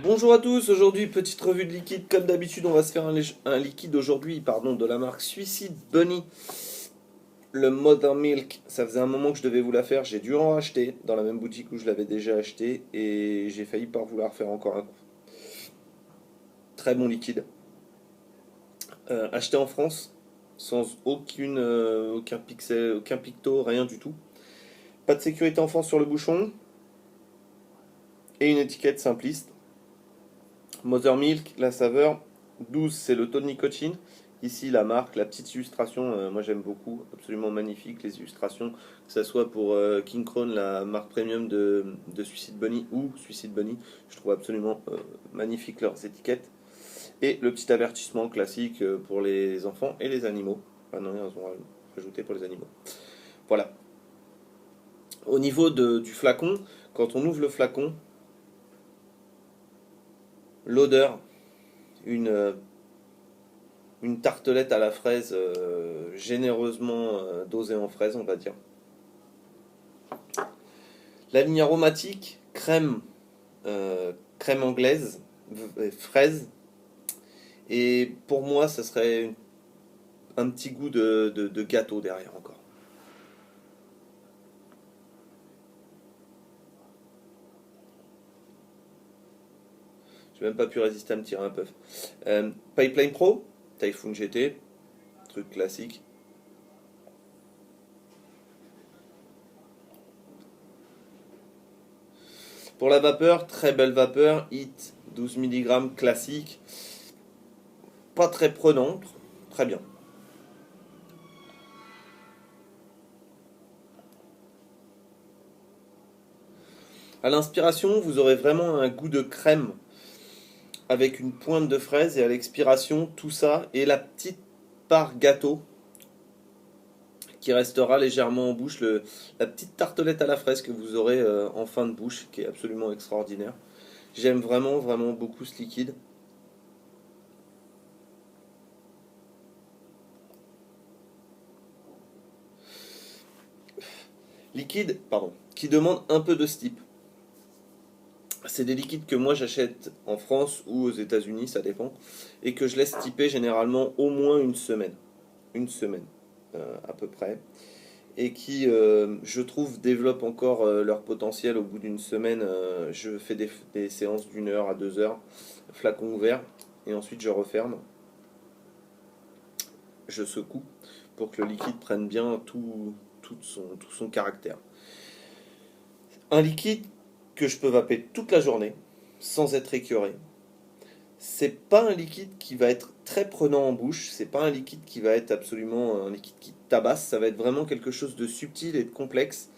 Bonjour à tous, aujourd'hui petite revue de liquide. Comme d'habitude, on va se faire un liquide aujourd'hui, pardon, de la marque Suicide Bunny. Le Mother Milk, ça faisait un moment que je devais vous la faire, j'ai dû en racheter dans la même boutique où je l'avais déjà acheté et j'ai failli pas vouloir faire encore un coup. Très bon liquide. Acheté en France, sans aucun pixel, aucun picto, rien du tout. Pas de sécurité enfant sur le bouchon et une étiquette simpliste. Mother Milk, la saveur 12, c'est le taux de nicotine. Ici, la marque, la petite illustration, moi j'aime beaucoup, absolument magnifique les illustrations, que ce soit pour King Crown, la marque premium de Suicide Bunny ou Suicide Bunny, je trouve absolument magnifique leurs étiquettes. Et le petit avertissement classique pour les enfants et les animaux. Ah non, ils ont rajouté pour les animaux. Voilà. Au niveau du flacon, quand on ouvre le flacon, l'odeur, une une tartelette à la fraise généreusement dosée en fraise, on va dire. La ligne aromatique, crème anglaise, fraise. Et pour moi, ça serait un petit goût de gâteau derrière encore. J'ai même pas pu résister à me tirer un peu. Pipeline Pro, Typhoon GT, truc classique. Pour la vapeur, très belle vapeur, HIT 12 mg classique, pas très prenante, très bien. À l'inspiration, vous aurez vraiment un goût de crème avec une pointe de fraise et à l'expiration, tout ça et la petite part gâteau qui restera légèrement en bouche, la petite tartelette à la fraise que vous aurez en fin de bouche qui est absolument extraordinaire. J'aime vraiment, vraiment beaucoup ce liquide. Liquide, pardon, qui demande un peu de steep. C'est des liquides que moi j'achète en France ou aux États-Unis, ça dépend, et que je laisse typer généralement au moins une semaine. Une semaine à peu près. Et qui, je trouve, développent encore leur potentiel au bout d'une semaine. Je fais des séances d'1 heure à 2 heures, flacon ouvert, et ensuite je referme, je secoue pour que le liquide prenne bien tout son caractère. Un liquide que je peux vaper toute la journée sans être écœuré. C'est pas un liquide qui va être très prenant en bouche, c'est pas un liquide qui va être absolument un liquide qui tabasse, ça va être vraiment quelque chose de subtil et de complexe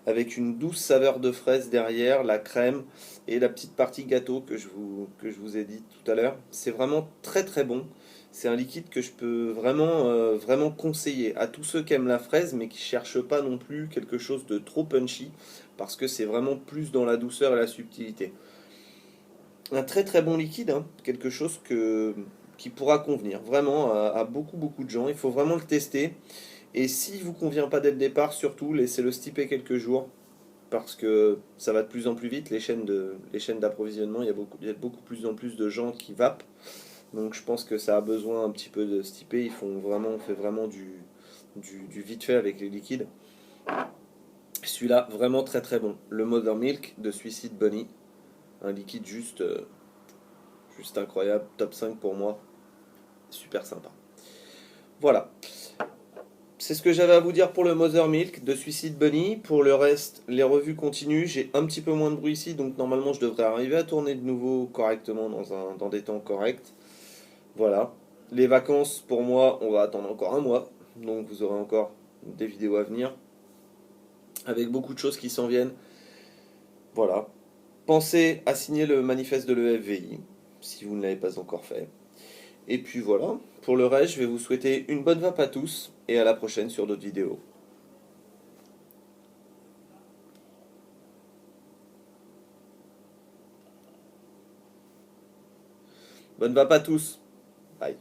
avec une douce saveur de fraise derrière, la crème et la petite partie gâteau que je vous ai dit tout à l'heure. C'est vraiment très très bon. C'est un liquide que je peux vraiment, vraiment conseiller à tous ceux qui aiment la fraise mais qui ne cherchent pas non plus quelque chose de trop punchy parce que c'est vraiment plus dans la douceur et la subtilité. Un très très bon liquide, hein, quelque chose qui pourra convenir vraiment à beaucoup beaucoup de gens. Il faut vraiment le tester. Et s'il ne vous convient pas dès le départ, surtout laissez-le stiper quelques jours parce que ça va de plus en plus vite. Les chaînes d'approvisionnement, il y a beaucoup plus en plus de gens qui vapent. Donc je pense que ça a besoin un petit peu de stipper. On fait vraiment du vite fait avec les liquides. Celui-là, vraiment très très bon. Le Mother Milk de Suicide Bunny. Un liquide juste incroyable. Top 5 pour moi. Super sympa. Voilà. C'est ce que j'avais à vous dire pour le Mother Milk de Suicide Bunny. Pour le reste, les revues continuent. J'ai un petit peu moins de bruit ici, donc normalement je devrais arriver à tourner de nouveau correctement dans des temps corrects. Voilà. Les vacances, pour moi, on va attendre encore un mois. Donc vous aurez encore des vidéos à venir. Avec beaucoup de choses qui s'en viennent. Voilà. Pensez à signer le manifeste de l'EFVI, si vous ne l'avez pas encore fait. Et puis voilà. Pour le reste, je vais vous souhaiter une bonne vape à tous. Et à la prochaine sur d'autres vidéos. Bonne vape à tous. Bye.